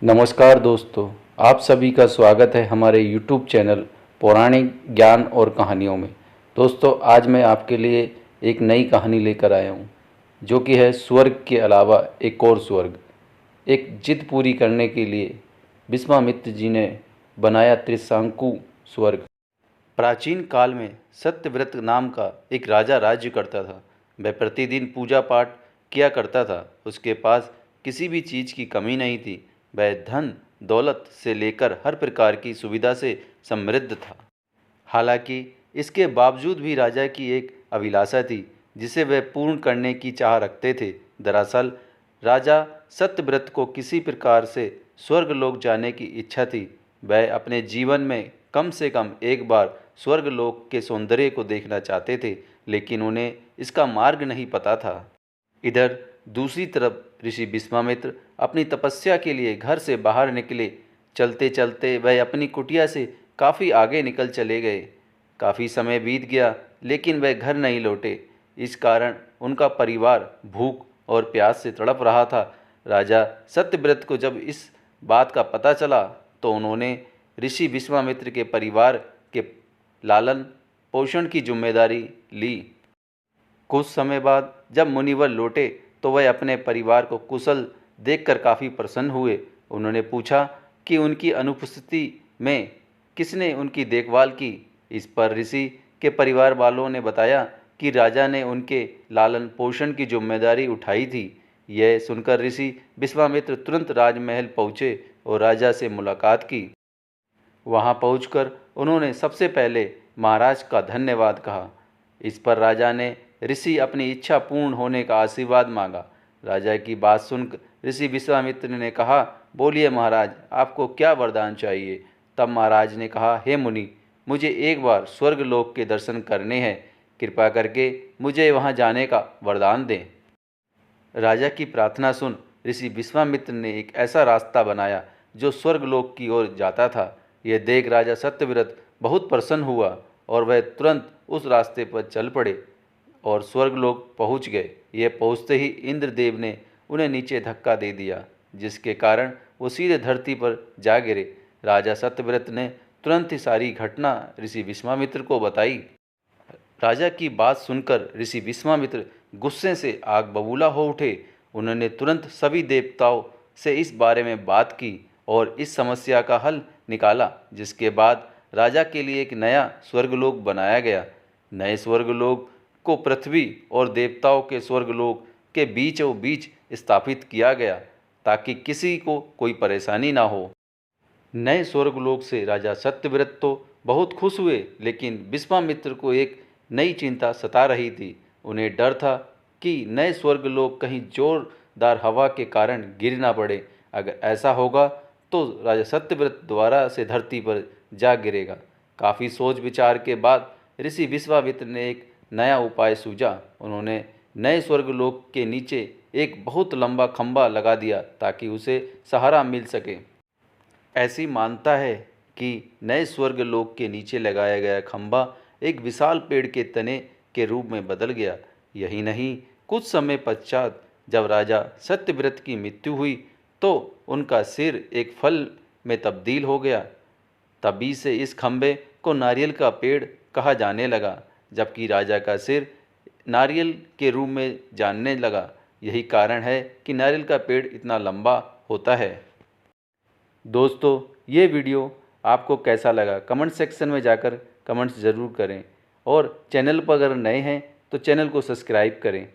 नमस्कार दोस्तों, आप सभी का स्वागत है हमारे YouTube चैनल पौराणिक ज्ञान और कहानियों में। दोस्तों, आज मैं आपके लिए एक नई कहानी लेकर आया हूँ, जो कि है स्वर्ग के अलावा एक और स्वर्ग। एक जिद पूरी करने के लिए विश्वामित्र जी ने बनाया त्रिशंकु स्वर्ग। प्राचीन काल में सत्यव्रत नाम का एक राजा राज्य करता था। वह प्रतिदिन पूजा पाठ किया करता था। उसके पास किसी भी चीज़ की कमी नहीं थी। वह धन दौलत से लेकर हर प्रकार की सुविधा से समृद्ध था। हालांकि इसके बावजूद भी राजा की एक अभिलाषा थी, जिसे वह पूर्ण करने की चाह रखते थे। दरअसल राजा सत्यव्रत को किसी प्रकार से स्वर्गलोक जाने की इच्छा थी। वह अपने जीवन में कम से कम एक बार स्वर्गलोक के सौंदर्य को देखना चाहते थे, लेकिन उन्हें इसका मार्ग नहीं पता था। इधर दूसरी तरफ ऋषि विश्वामित्र अपनी तपस्या के लिए घर से बाहर निकले। चलते चलते वह अपनी कुटिया से काफ़ी आगे निकल चले गए। काफ़ी समय बीत गया, लेकिन वह घर नहीं लौटे। इस कारण उनका परिवार भूख और प्यास से तड़प रहा था। राजा सत्यव्रत को जब इस बात का पता चला, तो उन्होंने ऋषि विश्वामित्र के परिवार के लालन पोषण की जिम्मेदारी ली। कुछ समय बाद जब मुनिवर लौटे, तो वह अपने परिवार को कुशल देखकर काफ़ी प्रसन्न हुए। उन्होंने पूछा कि उनकी अनुपस्थिति में किसने उनकी देखभाल की। इस पर ऋषि के परिवार वालों ने बताया कि राजा ने उनके लालन पोषण की जिम्मेदारी उठाई थी। यह सुनकर ऋषि विश्वामित्र तुरंत राजमहल पहुँचे और राजा से मुलाकात की। वहां पहुंचकर उन्होंने सबसे पहले महाराज का धन्यवाद कहा। इस पर राजा ने ऋषि अपनी इच्छा पूर्ण होने का आशीर्वाद मांगा। राजा की बात सुनकर ऋषि विश्वामित्र ने कहा, बोलिए महाराज, आपको क्या वरदान चाहिए। तब महाराज ने कहा, हे मुनि, मुझे एक बार स्वर्गलोक के दर्शन करने हैं। कृपा करके मुझे वहां जाने का वरदान दें। राजा की प्रार्थना सुन ऋषि विश्वामित्र ने एक ऐसा रास्ता बनाया जो स्वर्गलोक की ओर जाता था। यह देख राजा सत्यव्रत बहुत प्रसन्न हुआ और वह तुरंत उस रास्ते पर चल पड़े और स्वर्गलोक पहुंच गए। ये पहुंचते ही इंद्रदेव ने उन्हें नीचे धक्का दे दिया, जिसके कारण वो सीधे धरती पर जा गिरे। राजा सत्यव्रत ने तुरंत ही सारी घटना ऋषि विश्वामित्र को बताई। राजा की बात सुनकर ऋषि विश्वामित्र गुस्से से आग बबूला हो उठे। उन्होंने तुरंत सभी देवताओं से इस बारे में बात की और इस समस्या का हल निकाला, जिसके बाद राजा के लिए एक नया स्वर्गलोक बनाया गया। नए स्वर्गलोक को पृथ्वी और देवताओं के स्वर्गलोक के बीचों बीच स्थापित किया गया, ताकि किसी को कोई परेशानी ना हो। नए स्वर्गलोक से राजा सत्यव्रत तो बहुत खुश हुए, लेकिन विश्वामित्र को एक नई चिंता सता रही थी। उन्हें डर था कि नए स्वर्गलोक कहीं जोरदार हवा के कारण गिर ना पड़े। अगर ऐसा होगा तो राजा सत्यव्रत दोबारा से धरती पर जा गिरेगा। काफ़ी सोच विचार के बाद ऋषि विश्वामित्र ने एक नया उपाय सूझा। उन्होंने नए स्वर्गलोक के नीचे एक बहुत लंबा खंभा लगा दिया, ताकि उसे सहारा मिल सके। ऐसी मानता है कि नए स्वर्गलोक के नीचे लगाया गया खंभा एक विशाल पेड़ के तने के रूप में बदल गया। यही नहीं, कुछ समय पश्चात जब राजा सत्यव्रत की मृत्यु हुई, तो उनका सिर एक फल में तब्दील हो गया। तभी से इस खंभे को नारियल का पेड़ कहा जाने लगा, जबकि राजा का सिर नारियल के रूप में जानने लगा। यही कारण है कि नारियल का पेड़ इतना लंबा होता है। दोस्तों, ये वीडियो आपको कैसा लगा, कमेंट सेक्शन में जाकर कमेंट्स ज़रूर करें और चैनल पर अगर नए हैं तो चैनल को सब्सक्राइब करें।